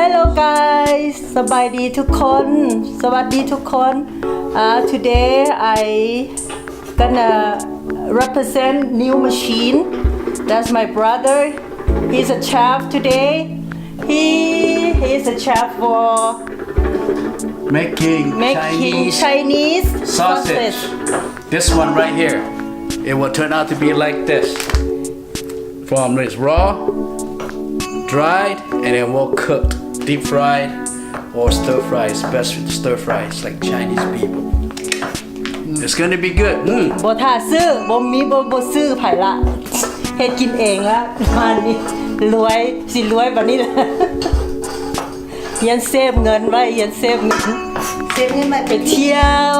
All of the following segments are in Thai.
Hello guys สบายดีทุกคนสวัสดีทุกคน Today I gonna represent new machine. That's my brother. He's a chef today. He is a chef for making Chinese sausage. This one right here, it will turn out to be like this. From it's raw, dried, and then well cooked, deep fried, or stir fried. It's best with stir fry. It's like Chinese people. It's gonna be good. บ่ท่าซื้อบ่ซื้อไผละเฮ็ดกินเองละมานี่รวยสิรวยบัดนี้ละเรียนเซฟเงินไว้เรียนเซฟเงินไว้ไปเที่ยว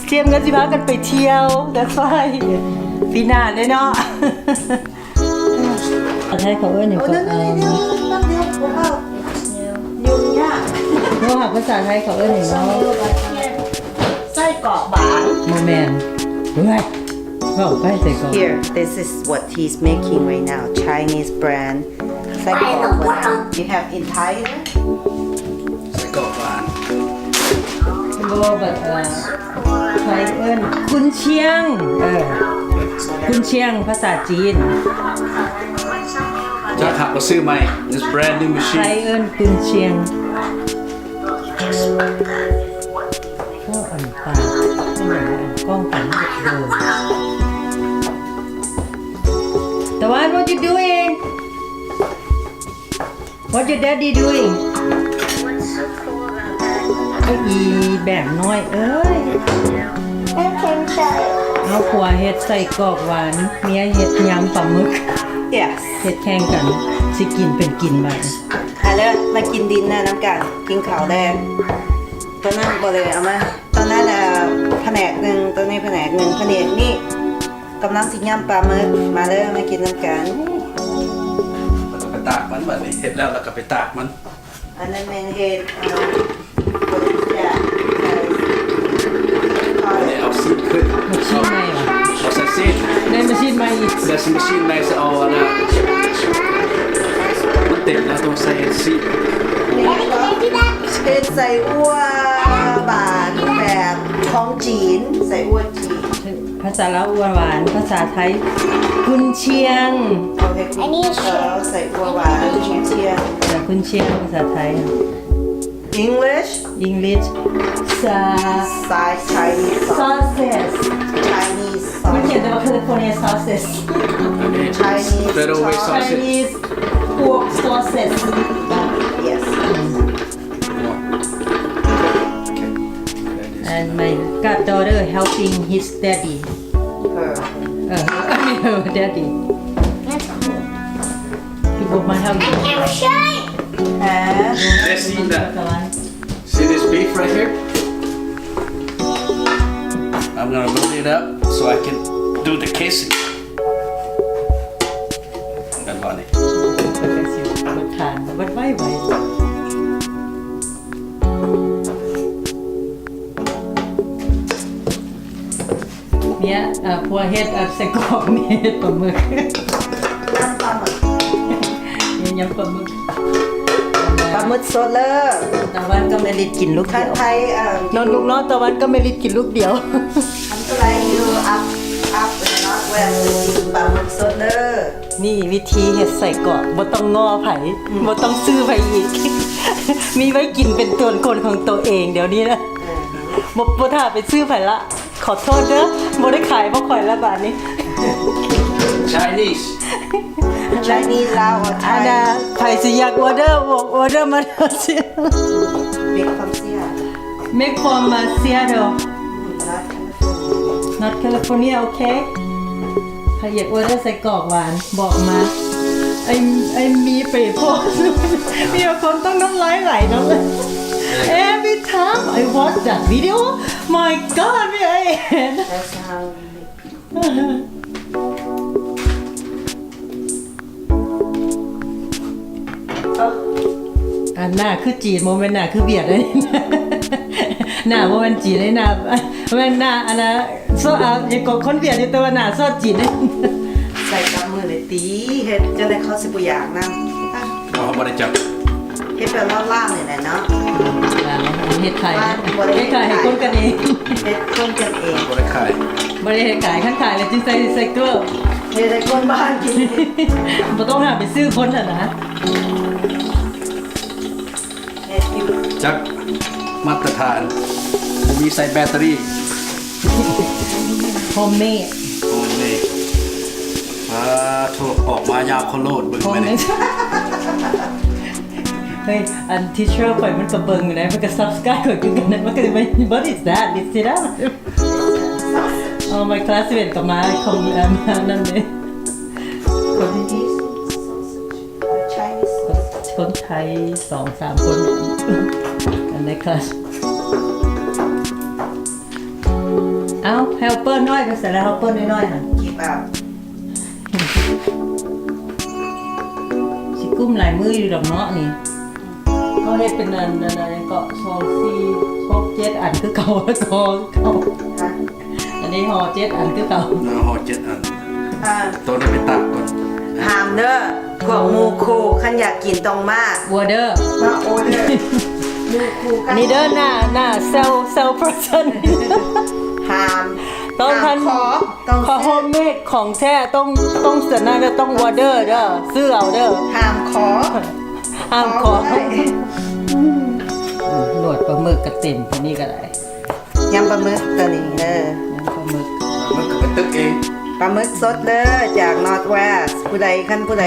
เซฟเงินสิพากันไปเที่ยวแต่ไฟปีหน้าเลยเนาะภาษาไทยเขาเอิ้นหยังก็ยุ่งยากเนาะภาษาไทยเขาเอิ้นหยังเนาะไส้กรอกหวานโมเมนต์เฮ้ยเข้าไปใส่กรอก Here, this is what he's making right now. Chinese brand. You have in Thailand? ใส่กรอกหวาน โบแบบไทยเอิ้นคุนเชียงคุนเชียงภาษาจีน จะขับมาซื้อใหม่ This brand new ไทย machine. เอิ้นคุนเชียงก็อ่อนปากเป็นอย่างไรกล้องกันโดนแต่ว่า what you doing what your daddy doing ไอ้อีแบบน้อยเอ้ยเอาผัวเฮ็ดใส่กรอกหวานเมียเฮ็ดยำปลาหมึก Yes. เฮ็ดแข่งกันสิกินเป็นกินไป แล้วมากินดินนะน้ำกันกินข้าวแดงตอนนั้นบอกเลยเอามาตอนนั้นแผนกหนึ่งตอนนี้แผนกหนึ่งแผนกนี่กำลังสิย่ำปลาหมึกมาเลยมากินน้ำกัน แล้วก็ไปตากมันแบบนี้เห็ดแล้วเราก็ไปตากมัน อันนั้นเป็นเห็ดอันนี้เอาซีดขึ้น มาชีนใหม่เหรอ เอาใส่ซีด ได้มาชีนใหม่อีก แต่ซีมาชีนในจะเอาอันนะมันติดแล้วต้องใส่ซีด เห็ดใส่อัวบานแบบท้องจีนใส่อัวจีน ภาษาลาวหวานภาษาไทยกุนเชียง เอาเห็ดใส่อัวหวานชุบเชียง แต่กุนเชียงภาษาไทย English English ซา size Chinese sausage Chinese มันเขียน sausage แต่ว่า California sausage Chinese Federal sausage Chinese pork sausage yes and my goddaughter helping his daddy her I mean her daddy people might help you and Let's see that. See this beef right here? I'm gonna roll it up so I can do the casing. กันก่อนนี่ บัดทานบัดไว้ไว้เนี่ยพัวเฮ็ดใส่กรอกนี่เฮ็ดปลาหมึกเนี่ยยำปลาหมึก ปลาหมึกสดเลย ตะวันก็ไม่ริดกินลูก ถ้า เดียว ไทยนอนลูกน้องตะวันก็ไม่ริดกินลูกเดียว ทำอะไรอยู่อัพเนาะแหวนปลาหมึกสดเลย นี่วิธีเฮ็ดใส่กรอกบ่ต้องงอไผบ่ต้องซื้อไผอีก มีไว้กินเป็นตัวคนของตัวเองเดี๋ยวนี้นะบ่ถ้าไปซื้อไผละขอโทษเด้อบ่ได้ขายบ่ข่อยละบาทนี้ Chinese Chinese ลาว อันน่ะไผสิอยากออเดอร์บอกออเดอร์มาเด้อสิ บิ๊กคอมเซีย Make from Seattle Not California okay ถ้าอยากออเดอร์ใส่กรอกหวานบอกมาไอ้มีเปรย์พวกมีคนต้องน้ำลายไหลเนาะ Every time I watch that video my god ไม่ไอ้เห็น That's how อันหน้าคือจีนโมเมนต์หน้าคือเบียดเลย หน้าโมเมนต์จีนเลยหน้าโมเมนต์หน้าอันน่ะโซอย่างกับคนเบียดอยู่แต่ว่าหน้าโซจีนเลย ใส่กับมือเลยตีเฮ็ดจะได้เข้าสิบอย่างนั่ง เขาบริจาค เฮ็ดแบบล่างๆนี่แหละเนาะ เฮ็ดขายเฮ็ดขายให้คนกันเอง เฮ็ดคนกันเอง ก็ได้ขาย บ่ได้เฮ็ดขายข้างขายเลยจึงใส่เกลือ เฮ็ดให้คนบ้านกิน บ่ต้องหาไปซื้อคนน่ะนะ เฮ็ดอยู่ จักมาตรฐานผมมีใส่แบตเตอรี่ โฮมเมด โอ้นี่โทรออกมายาวคนโลดเบิ่ง โฮม ไป เม นี่ ดเฮ้ยอันทีเชอร์ข่อยมันก็เบิ่งอยู่นะมันก็ subscribe ข่อยคือกันนะมันก็สิว่า what is that is it that oh my classmate ก็มาคอมมานั่นเลยคนที่ Chinese คนไทย 2-3 คนอันในคลาสเอ้า helper น้อยก็เสร็จแล้ว helper น้อยๆค่ะ keep up สิกุ้มหลายมืออยู่ดอกเนาะนี่เขาเฮ็ดเป็นอันก็2-4-6-7อันคือเก่าแล้วก็เก่า ฮะ อันนี้ห่อ7อันคือเก่า เนื้อห่อ7 อัน ตัวนี้ไปตักก่อน หามเด้อพวกหมูคูคันอยากกินตรงมา บัวเด้อ มาโอเดอร์หมูคู อันนี้เด้อหน้าเซล person หาม ต้องทัน ขอต้อง ขอโฮมเมดของแท้ต้องเสนาเด้อต้องวอเดอร์เด้อซื้อเอาเด้อ หามขอ ห้ามขอ ได้ หนวดปลาหมึกกระติ่มตัวนี้ก็ได้ ยำปลาหมึกตัวนี้เด้อ น้ำปลาหมึก มันก็ไปตึกเอง ปลาหมึกสดเด้อจาก Northwest ผู้ใดคันผู้ใด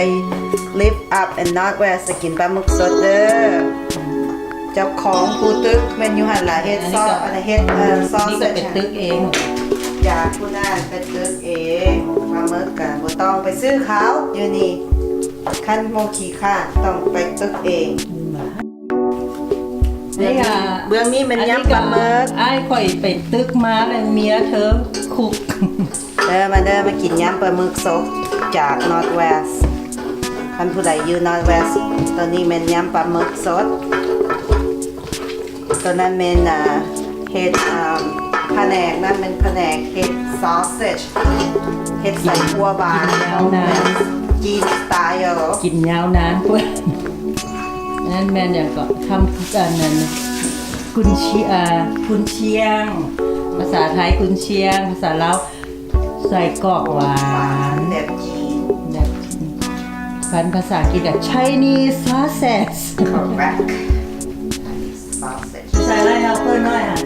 live up in Northwest จะกินปลาหมึกสดเด้อเจ้าของผู้ตึกเมนยูหันล่ะเฮ็ดซอสอะไรเฮ็ดซอส นี่ก็เป็นตึกเอง อยากผู้นั้นเป็นตึกเองปลาหมึกกันบ่ต้องไปซื้อเขาอยู่นี่คันโมขี่ข้านต้องไปตึกเอง นี่ค่ะ เบื้องนี้เป็นยำปลาหมึก ไอ้ข่อยไปตึกมาแล้วเมียเธอคุก เด้อมากินยำปลาหมึกสดจาก Northwest คันผู้ใดอยู่ Northwest ตอนนี้เป็นยำปลาหมึกสดตัวนั้นเป็นเฮ็ดแผนกนั่นเป็นแผนกเฮ็ด sausage เฮ็ดใส่หัวบานของจีนสไตล์เหรอ กินยาวนานเพื่อนนั่นแม่นอย่างก็ทำอันนั้นกุนเชียง ภาษาไทยกุนเชียง ภาษาลาวใส่กรอกหวาน แบบจีน แบบพันภาษาอังกฤษแบบ Chinese sausage correct sausage ใส่อะไรครับเพื่อนน้อยอ่ะ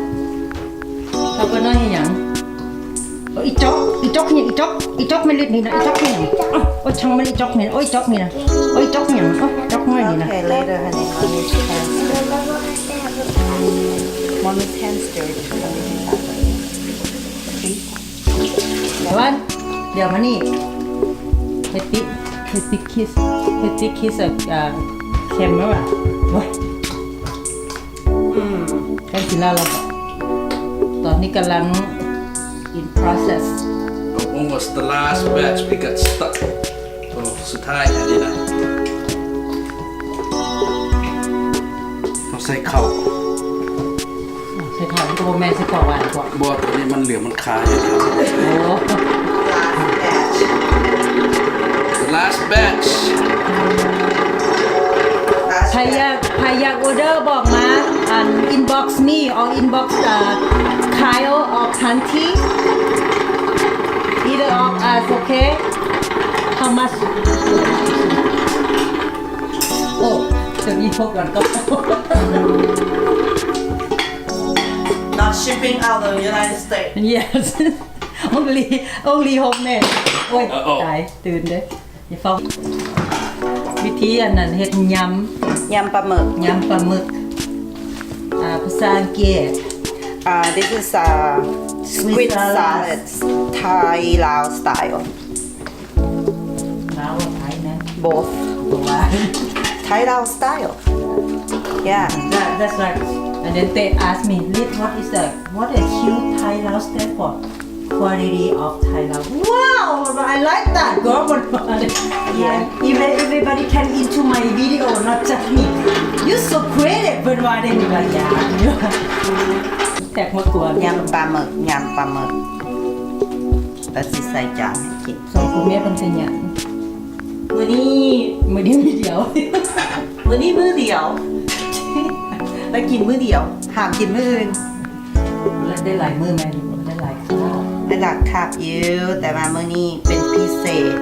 เอาเพื่อนน้อยให้หยังเอาอีจ๊อกเนี่ยอีจ๊อกไม่เล็ดนี่นะอีจ๊อกนี่นะโอ้ยช่างมันอีจ๊อกนี่นะโอ้ยจ๊อกนี่นะโอ้ยจ๊อกเนี่ยโอ้ยจ๊อกน้อยนี่นะ okay later honey mommy's hands dirty แต่ว่าเดี๋ยวมานี่เฮติคิสเค็มไหมวะโอ้ยใกล้สิแล้วเราบอกตอนนี้กำลัง in process almost the last batch we got stuck ตัวสุดท้ายอันนี้นะต้องใส่ข้าว ใส่ข้าวตัวแม่ใส่ข้าวหวานกว่า บอตัวนี้มันเหลืองมันคายอย่างเดียว โอ้ last batch the last batch ใครอยากออเดอร์บอกมาอัน inbox me or inbox Kyle or Kanti either of us okay how much โอ้จะมีพวกกันก็ not shipping out of the United States yes only home แม่โอ้ยตายตื่นเด้อย่าเฝ้าวิธีอันนั้นเฮ็ดยำ ยำปลาหมึก ยำปลาหมึกภาษาอังกฤษ this is squid salad Thai Lao style แล้วไทยนะ both ตัวว่า Thai Lao style yeah that's right and then they ask me Liz what a cute Thai Lao stand for quality of Thai Lao wow I like that girl yeah even everybody can into my video not just me you so creative เป็นว่าได้มีบางอย่างแตกมากกว่าย ำปลาหมึกแล้วสิใส่จานให้กิน สองคุณแม่เป็นสัญญาณมือนี้มีเดียว มื้อนี้มื้อเดียว ม แล้วกินมื้อเดียวห้ามกินมื้ออื่น แล้วได้หลายมือไหมได้หลายข้าว ระดับคาบเยอะแต่ว่ามื้อนี้เป็นพิเศษ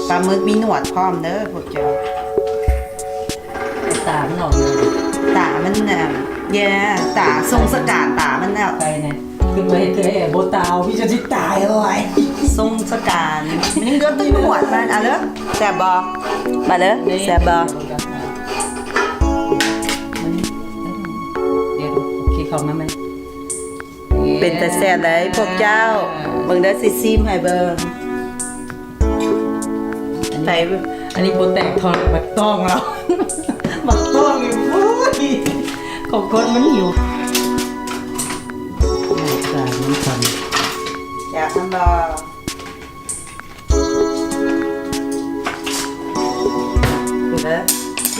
ปลาหมึกมีหนวดพร้อมเด้อพวกเจ้า ตามหน่อย ตามันน่ะแย่ตาทรงสกัดตามันน่ะ ไปเนี่ยขึ้นมาเห็นเธอโบตาวพี่จะที่ตายเลย ทรงสกัดมันยังเดือดตุ้ยหนวดมันอ่ะเด้อแซ่บบ่มาเด้อแซ่บบ่ เดี๋ยวโอเคเข้ามาไหม เป็นแต่แซ่บเลยพวกเจ้าเบิ่งเด้อสิซิมให้เบิ่งไป อันนี้โบแตกทอนบักต้องเราบักต้องอยู่ของคนมันหิวตามันทำ อยากมันบ่ดูเด้อค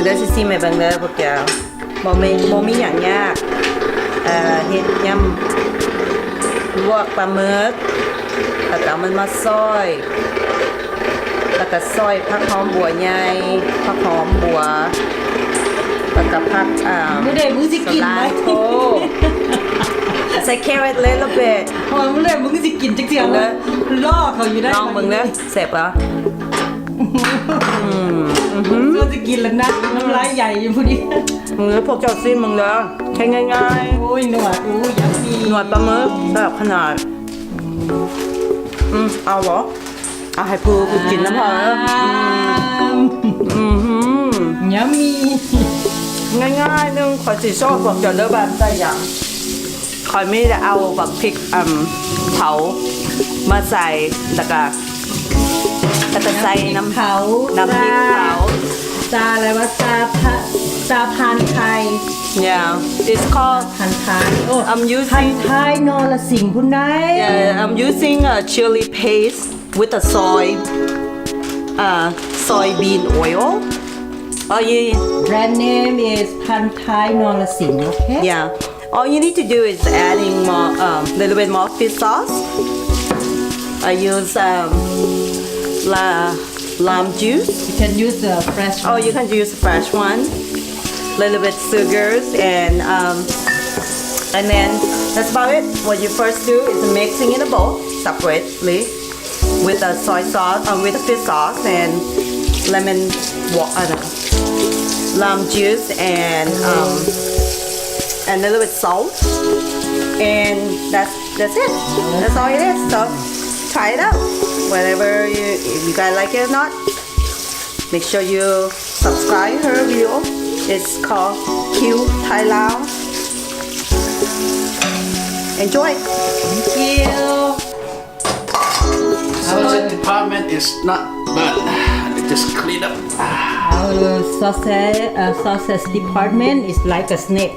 ือได้ซิๆใหม่บางเด้อพวกเจ้าบ่มีหยังยากเฮ็ดยำลวกปลาหมึกแล้วก็เอามันมาซอยแล้วก็ซอยผักหอมบัวใหญ่ผักหอมบัวแล้วก็ผักไม่ได้มึงสิกินไหม โอ้ใส่ carrot little bit โอ้ยมึงเลยมึงสิกินจังเสียงเลยล่อเขาอยู่ได้ ลองเบิ่งเด้อแซ่บเหรอ ก็จะกินแล้วนะน้ำลายใหญ่อยู่พอดี มึงเด้อพวกเจ้าซิมึงเด้อแค่ง่าย โอ้ยหนวดอู้ยักษ์ดี ๆหนวดปลาหมึกแบบขนาดเอาเหรอเอาให้พูกูกินน้ำพอแล้วยัมมี่ ง่ายๆนึงขอยสิชอบพวกเจ้าเด้อบ้านใส่หยังขอยไม่ได้เอาแบบพริกเผามาใส่แล้วก็ใส่น้ำ เขา น้ำพริกเผา ซาอะไรวะซาพานไทย Yeah, it's called พันไทยโอ้ I'm พัน using ไทยนอละสิงห์พุ่นได้ yeah, I'm using a chili paste with a soybean oil. Oh yeah, brand name is พันไทยนอละสิงห์โอเค yeah. All you need to do is adding more, little bit more fish sauce. I use lime juice. you can use the fresh Oh, you can use fresh one. Little bit sugars and then that's about it. What you first do is mixing in a bowl separately with the soy sauce, with the fish sauce and lemon water, lime juice and a little bit salt. And that's it. That's all it is. So try it out. Whatever if you guys like it or not. Make sure you subscribe her video. It's called Q Thai Lao. Enjoy. thank you Sausage department is not bad. They just clean up. our sausage department is like a snake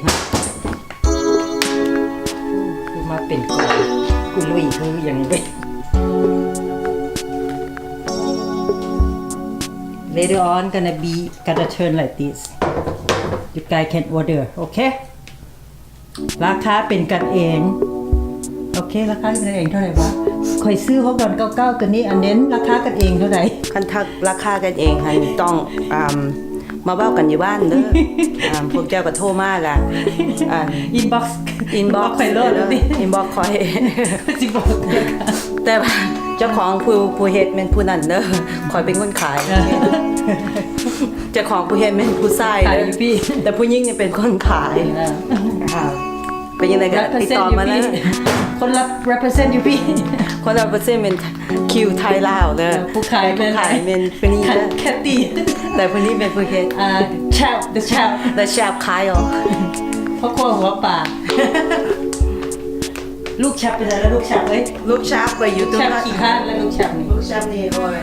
คือมาเป็นกอนกูลุยคืออย่างนี้ Later on gonna turn like this you guys can order โอเคราคาเป็นกันเองโอเคราคาเป็นกันเองเท่าไหร่วะคอยซื้อเขาก่อน99ตัวนี้อันเน้นราคากันเองเท่าไหร่ คันทักราคากันเองให้ต้องมาเบ้ากันอยู่บ้านเด้อ พวกเจ้าก็โทรมาล่ะ inbox ไปโลดดิ inbox คอย สิบอก แต่ว่าเจ้าของผู้เฮ็ดเป็นผู้นั้นเด้อคอยเป็นคนขายเจ้าของผู้เฮ็ดเป็นผู้ชาย ขาย เด้ อยู่พี่ แต่ผู้หญิงเนี่ยเป็นคนขายเป็นยังไงกันติดต่อมาแล้ว คนรับ represent อยู่พี่ คนเราเป็นเป็นคิวไทยลาวเด้อ ผู้ขายเป็น ผู้ขายเป็นนี่เด้อ แคตตี้ แต่ผู้นี้เป็นผู้เฮ็ด the chap และชาบขายออก พ่อครัวหัวป่าลูกชับไปแล้วลูกชับเอ้ย ลูกชาบไปอยู่ตรง ชับ นั้น ขี้ข้านแล้วลูกชับนี่ ลูกชาบนี่โอ้ย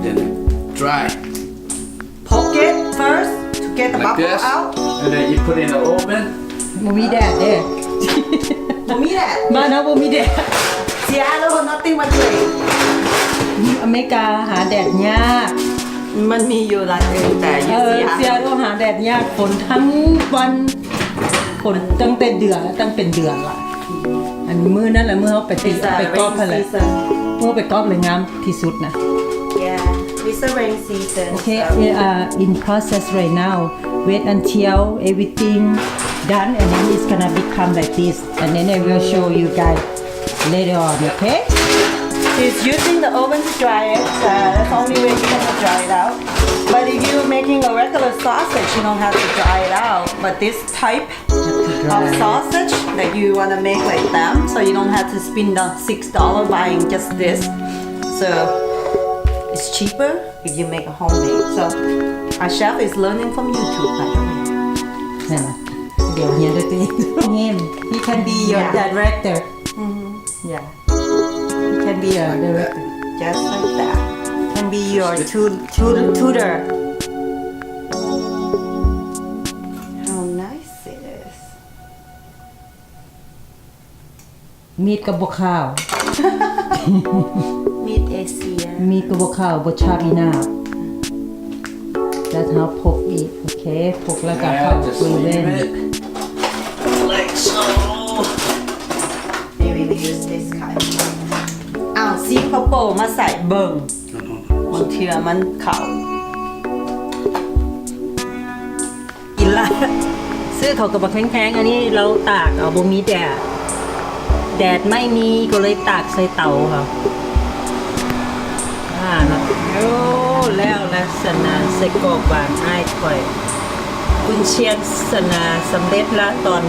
Then dry. poke it first to get the Like bubble this. out And then you put it in the oven. บ่มีแดดเด้ บ่มีแหละ บ้านเฮาบ่มีแดด Seattle nothing but rain อเมริกาหาแดดยาก มันมีอยู่รัฐอื่นแต่อยู่ เซีย Seattle โตหาแดดยากฝนทั้งวันฝนตั้งแต่เดือนตั้งเป็นเดือนละอันมื้อนั่นแหละมื้อเขาไปติด It's a ไปกอล์ฟ rain นั่นแหละ season มื้อไปกอล์ฟเลยงามที่สุดนะ Yeah it's a rain season Okay, so- we are in process right now. Wait until everything done and then it's gonna become like this. And then I will show you guys later on, okay? It's using the oven to dry it. That's the only way you're gonna dry it out. But if you're making a regular sausage, you don't have to dry it out. But this type of sausage that you wanna make like them, so you don't have to spend the $6 buying just this. So it's cheaper if you make a homemade. So our chef is learning from YouTube, by the way. นั่นน่ะเดี๋ยวเฮียด้วยตัวเอง Him, he can be your Yeah. director. Yeah, he can be your director. Just like that. Can be your tutor. How nice it is. มีดกับบกข้าว Meat Asia. มีดกับบกข้าวบดชาบีนาแล้วเท้าพกอีกโอเคพกแล้วก็เข้า Now just คุยเล่น leave it like so. Maybe we use this kind. อ้าวซีข้าวโพดมาใส่เบิ่งบางเทื่อมันเข่ากินละ ซื้อเขากับบักแข็งๆอันนี้เราตากเอาบ่มีแดดไม่มีก็เลยตากใส่เตาค่ะนะโอ้แล้วลักษณะใส่กรอกบางอ้ายข่อยกุนเชียนสนาสำเร็จแล้วตอน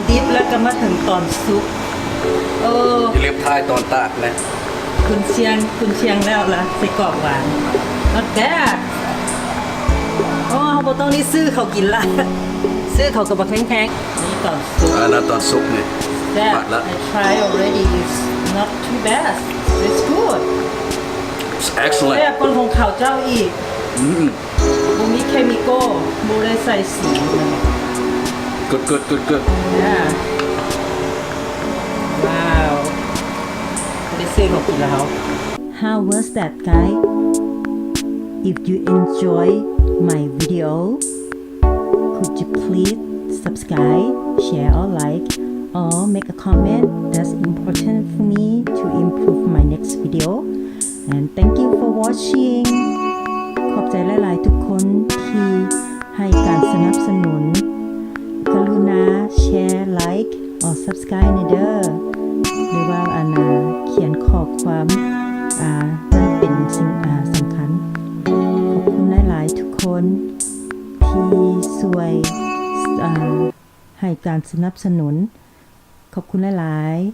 ดิบแล้วก็มาถึงตอนซุปเออ อย่าลืมทายตอนตากนะ คุณเชียงแล้วล่ะใส่กรอกหวาน not bad อ๋อบ่ต้องนี่ซื้อเขากินละซื้อเขากับบักแพงๆนี่ตอนซุป อันนั้นตอนซุปนี่ that ปัดละ I try already it's not too bad it's good It's excellent แซ่บคนของเขาเจ้าอีก Mm. บ่มีเคมีคอลบ่ได้ใส่สีมัน Good good good good yeah ว้าวได้ซื้อเขากินแล้ว How was that guy If you enjoy my video could you please subscribe share or like or make a comment that's important for me to improve my next video and thank you for watching ขอบใจหลายๆทุกคนที่ให้การสนับสนุนกรุณาแชร์ไลค์ or subscribe ในเด้อหรือว่าเขียนข้อความนั่นเป็นสิ่งสำคัญ ขอบคุณหลายๆทุกคนที่ช่วยให้การสนับสนุน ขอบคุณหลายๆ